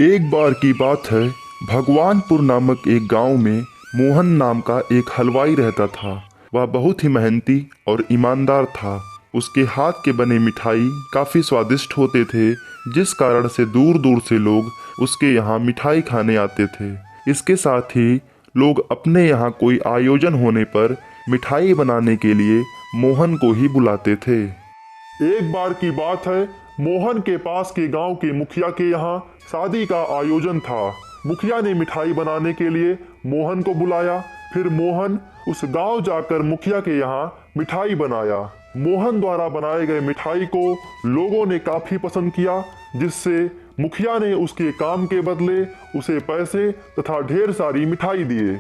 एक बार की बात है, भगवानपुर नामक एक गांव में मोहन नाम का एक हलवाई रहता था। वह बहुत ही मेहनती और ईमानदार था। उसके हाथ के बने मिठाई काफ़ी स्वादिष्ट होते थे, जिस कारण से दूर दूर से लोग उसके यहाँ मिठाई खाने आते थे। इसके साथ ही लोग अपने यहाँ कोई आयोजन होने पर मिठाई बनाने के लिए मोहन को ही बुलाते थे। एक बार की बात है, मोहन के पास के गांव के मुखिया के यहाँ शादी का आयोजन था। मुखिया ने मिठाई बनाने के लिए मोहन को बुलाया। फिर मोहन उस गांव जाकर मुखिया के यहाँ मिठाई बनाया। मोहन द्वारा बनाए गए मिठाई को लोगों ने काफी पसंद किया, जिससे मुखिया ने उसके काम के बदले उसे पैसे तथा ढेर सारी मिठाई दिए।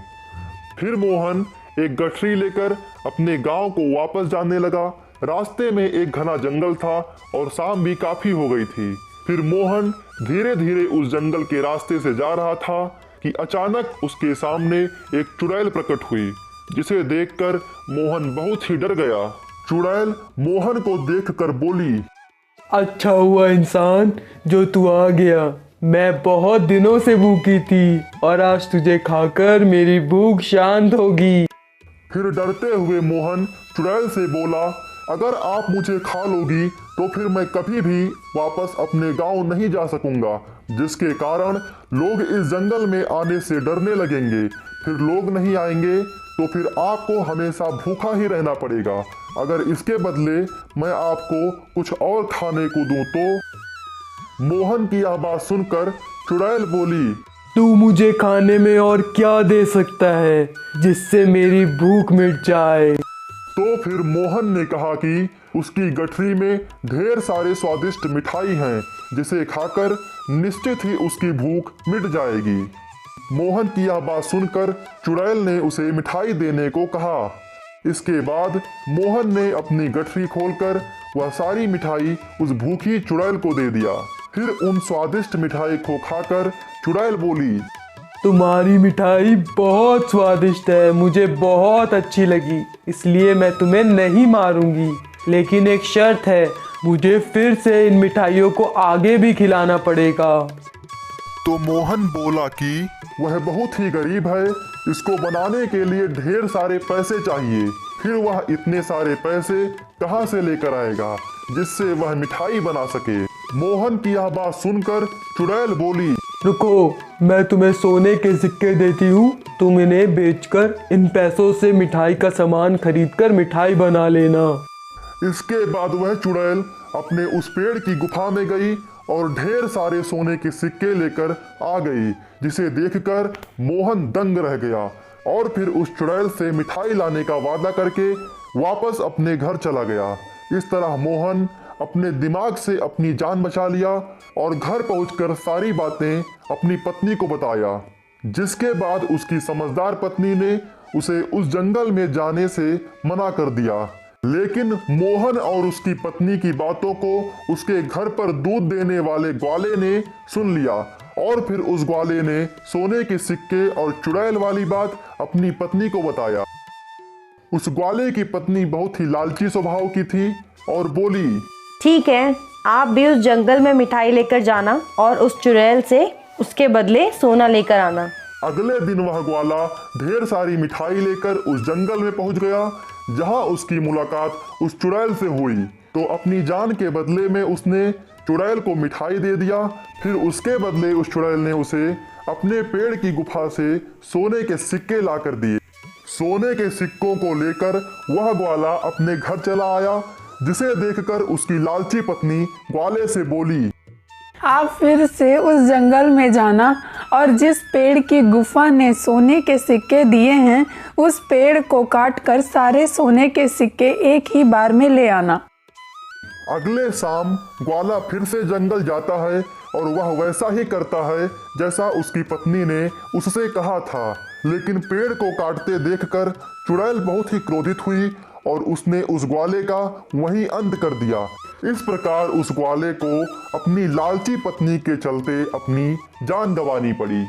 फिर मोहन एक गठरी लेकर अपने गांव को वापस जाने लगा। रास्ते में एक घना जंगल था और शाम भी काफी हो गई थी। फिर मोहन धीरे धीरे उस जंगल के रास्ते से जा रहा था कि अचानक उसके सामने एक चुड़ैल प्रकट हुई, जिसे देखकर मोहन बहुत ही डर गया। चुड़ैल मोहन को देखकर बोली, अच्छा हुआ इंसान जो तू आ गया। मैं बहुत दिनों से भूखी थी और आज तुझे खाकर मेरी भूख शांत होगी। फिर डरते हुए मोहन चुड़ैल से बोला, अगर आप मुझे खा लोगी तो फिर मैं कभी भी वापस अपने गांव नहीं जा सकूंगा, जिसके कारण लोग इस जंगल में आने से डरने लगेंगे। फिर लोग नहीं आएंगे तो फिर आपको हमेशा भूखा ही रहना पड़ेगा। अगर इसके बदले मैं आपको कुछ और खाने को दूं तो। मोहन की यह बात सुनकर चुड़ैल बोली, तू मुझे खाने में और क्या दे सकता है जिससे मेरी भूख मिट जाए? तो फिर मोहन ने कहा कि उसकी गठरी में ढेर सारे स्वादिष्ट मिठाई हैं, जिसे खाकर निश्चित ही उसकी भूख मिट जाएगी। मोहन की यह बात सुनकर चुड़ैल ने उसे मिठाई देने को कहा। इसके बाद मोहन ने अपनी गठरी खोलकर वह सारी मिठाई उस भूखी चुड़ैल को दे दिया। फिर उन स्वादिष्ट मिठाई को खाकर चुड़ैल बोली, तुम्हारी मिठाई बहुत स्वादिष्ट है, मुझे बहुत अच्छी लगी, इसलिए मैं तुम्हें नहीं मारूंगी। लेकिन एक शर्त है, मुझे फिर से इन मिठाइयों को आगे भी खिलाना पड़ेगा। तो मोहन बोला कि वह बहुत ही गरीब है, इसको बनाने के लिए ढेर सारे पैसे चाहिए। फिर वह इतने सारे पैसे कहाँ से लेकर आएगा जिससे वह मिठाई बना सके। मोहन की यह बात सुनकर चुड़ैल बोली, रुको, मैं तुम्हें सोने के सिक्के देती हूँ, तुम इन्हें बेचकर इन पैसों से मिठाई का सामान खरीदकर मिठाई बना लेना। इसके बाद वह चुड़ैल अपने उस पेड़ की गुफा में गई और ढेर सारे सोने के सिक्के लेकर आ गई, जिसे देखकर मोहन दंग रह गया और फिर उस चुड़ैल से मिठाई लाने का वादा करके वापस अपने घर चला गया। इस तरह मोहन अपने दिमाग से अपनी जान बचा लिया और घर पहुंचकर सारी बातें अपनी पत्नी को बताया, जिसके बाद उसकी समझदार पत्नी ने उसे उस जंगल में जाने से मना कर दिया। लेकिन मोहन और उसकी पत्नी की बातों को उसके घर पर दूध देने वाले ग्वाले ने सुन लिया और फिर उस ग्वाले ने सोने के सिक्के और चुड़ैल वाली बात अपनी पत्नी को बताया। उस ग्वाले की पत्नी बहुत ही लालची स्वभाव की थी और बोली, ठीक है, आप भी उस जंगल में मिठाई लेकर जाना और उस चुड़ैल से उसके बदले सोना लेकर आना। अगले दिन वह ग्वाला ढेर सारी मिठाई लेकर उस जंगल में पहुंच गया, जहां उसकी मुलाकात उस चुड़ैल से हुई। तो अपनी जान के बदले में उसने चुड़ैल को मिठाई दे दिया। फिर उसके बदले उस चुड़ैल ने उसे अपने पेड़ की गुफा से सोने के सिक्के ला कर दिए। सोने के सिक्कों को लेकर वह ग्वाला अपने घर चला आया, जिसे देखकर उसकी लालची पत्नी ग्वाले से बोली, आप फिर से उस जंगल में जाना और जिस पेड़ की गुफा ने सोने के सिक्के दिए हैं, उस पेड़ को काट कर सारे सोने के सिक्के एक ही बार में ले आना। अगले शाम ग्वाला फिर से जंगल जाता है और वह वैसा ही करता है जैसा उसकी पत्नी ने उससे कहा था। लेकिन पेड़ को काटते देखकर चुड़ैल बहुत ही क्रोधित हुई और उसने उस ग्वाले का वहीं अंत कर दिया। इस प्रकार उस ग्वाले को अपनी लालची पत्नी के चलते अपनी जान गंवानी पड़ी।